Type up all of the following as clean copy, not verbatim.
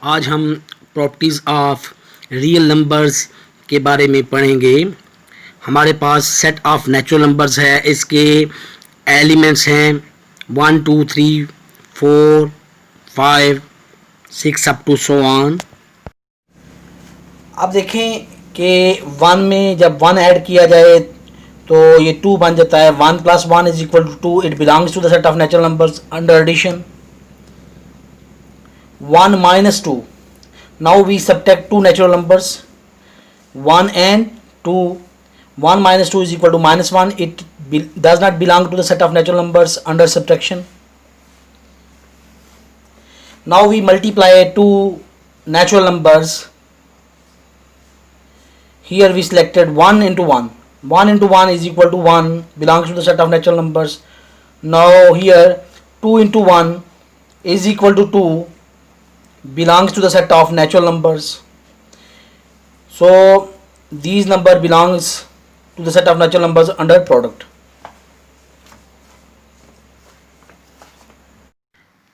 आज हम properties of real numbers के बारे में पढ़ेंगे। हमारे पास सेट ऑफ नेचुरल नंबर्स है, इसके एलिमेंट्स हैं 1 2 3 4 5 6 अप टू सो ऑन। अब देखें कि 1 में जब 1 ऐड किया जाए तो ये 2 बन जाता है। 1 + 1 = 2। It belongs to the set of natural numbers under addition. 1 - 2, now we subtract two natural numbers 1 and 2. 1 - 2 = -1. It does not belong to the set of natural numbers under subtraction. Now we multiply two natural numbers. Here we selected 1 × 1. 1 × 1 = 1, belongs to the set of natural numbers. Now here 2 × 1 = 2, belongs to the set of natural numbers. So these number belongs to the set of natural numbers under product.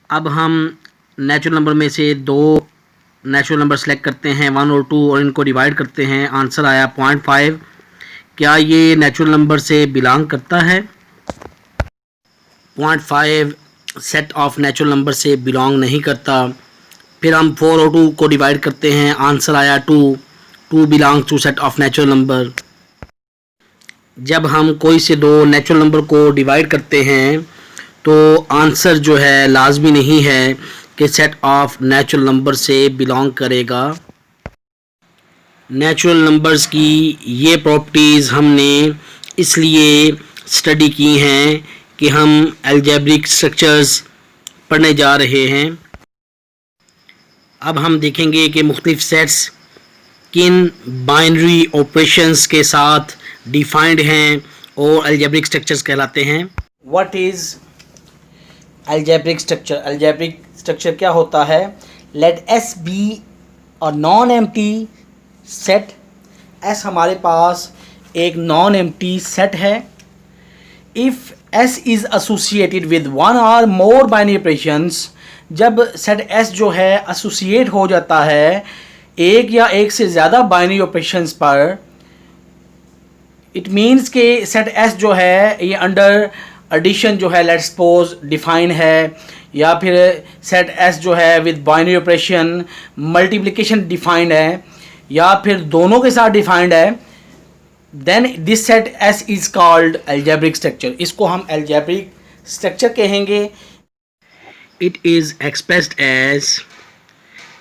अब हम natural number में से दो natural number select करते हैं 1 और 2 और इनको डिवाइड करते हैं। आंसर आया 0.5। क्या ये नेचुरल नंबर से बिलोंग करता है? 0.5 सेट ऑफ नेचुरल नंबर से बिलोंग नहीं करता। फिर हम 4 और 2 को डिवाइड करते हैं। आंसर आया 2। 2 belongs to set of natural number. जब हम कोई से दो नेचुरल नंबर को डिवाइड करते हैं तो आंसर जो है लाजमी नहीं है कि सेट ऑफ नेचुरल नंबर से बिलोंग करेगा। नेचुरल नंबर्स की ये प्रॉपर्टीज़ हमने इसलिए स्टडी की हैं कि हम अलजेब्रिक स्ट्रक्चर्स पढ़ने जा रहे हैं। अब हम देखेंगे कि मुख्तलिफ सेट्स किन बाइनरी ऑपरेशंस के साथ डिफाइंड हैं और अलजेब्रिक स्ट्रक्चर्स कहलाते हैं। What is algebraic structure? Algebraic structure क्या होता है? Let S be a non-empty set. S हमारे पास एक non-empty set है। If S is associated with one or more binary operations, जब सेट S जो है एसोसिएट हो जाता है एक या एक से ज़्यादा बाइनरी ऑपरेशंस पर, इट मीन्स कि सेट S जो है ये अंडर एडिशन जो है लेट्स सपोज डिफाइन है, या फिर सेट S जो है with binary operation multiplication defined है, या फिर दोनों के साथ डिफाइंड है, then this set S is called algebraic structure. इसको हम अलजेब्रिक स्ट्रक्चर कहेंगे। It is expressed as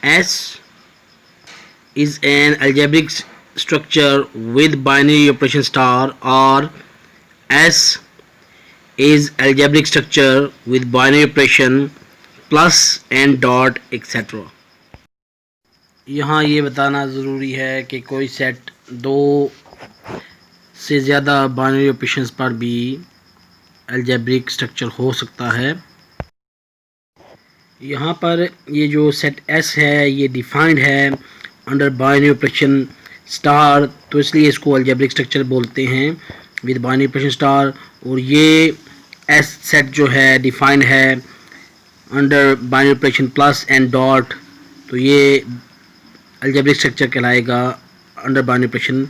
S is an algebraic structure with binary operation star, or S is algebraic structure with binary operation plus and dot etc. यहाँ ये बताना ज़रूरी है कि कोई सेट दो से ज़्यादा बाइनरी ऑपरेशंस पर भी अलजेब्रिक स्ट्रक्चर हो सकता है। यहाँ पर ये जो सेट S है ये डिफाइंड है अंडर बाइनरी ऑपरेशन स्टार, तो इसलिए इसको अलजेब्रिक स्ट्रक्चर बोलते हैं विद बाइनरी ऑपरेशन स्टार। और ये S सेट जो है डिफाइंड है under binary operation plus and dot, तो ये अलजेब्रिक स्ट्रक्चर कहलाएगा under binary operation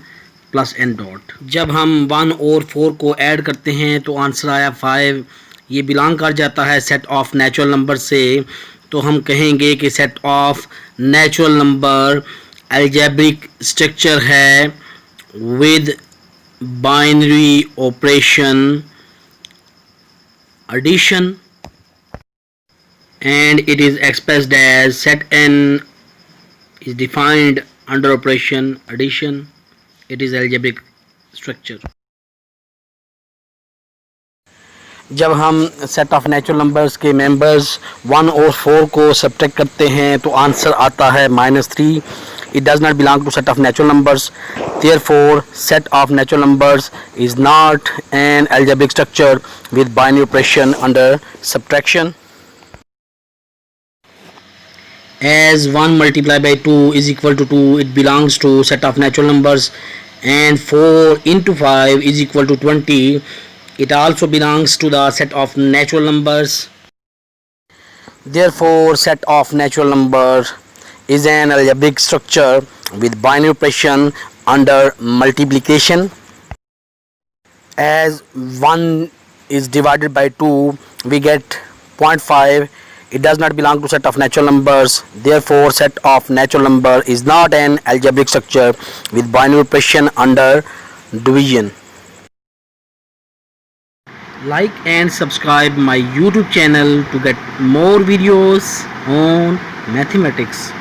plus and dot. जब हम 1 और 4 को ऐड करते हैं तो आंसर आया 5। ये बिलोंग कर जाता है सेट ऑफ नेचुरल नंबर से, तो हम कहेंगे कि set of natural number algebraic structure है with binary operation addition, and it is expressed as set n is defined under operation addition. It is algebraic structure. जब हम सेट ऑफ नेचुरल नंबर्स के members 1 और 4 को subtract करते हैं तो answer आता है -3। It does not belong to set of natural numbers. Therefore, set of natural numbers is not an algebraic structure with binary operation under subtraction. As 1 multiplied by 2 is equal to 2, it belongs to set of natural numbers, and 4 × 5 is equal to 20. It also belongs to the set of natural numbers. Therefore, set of natural numbers is an algebraic structure with binary operation under multiplication. As 1 is divided by 2, we get 0.5. It does not belong to set of natural numbers. Therefore, set of natural number is not an algebraic structure with binary operation under division. Like and subscribe my YouTube channel to get more videos on mathematics.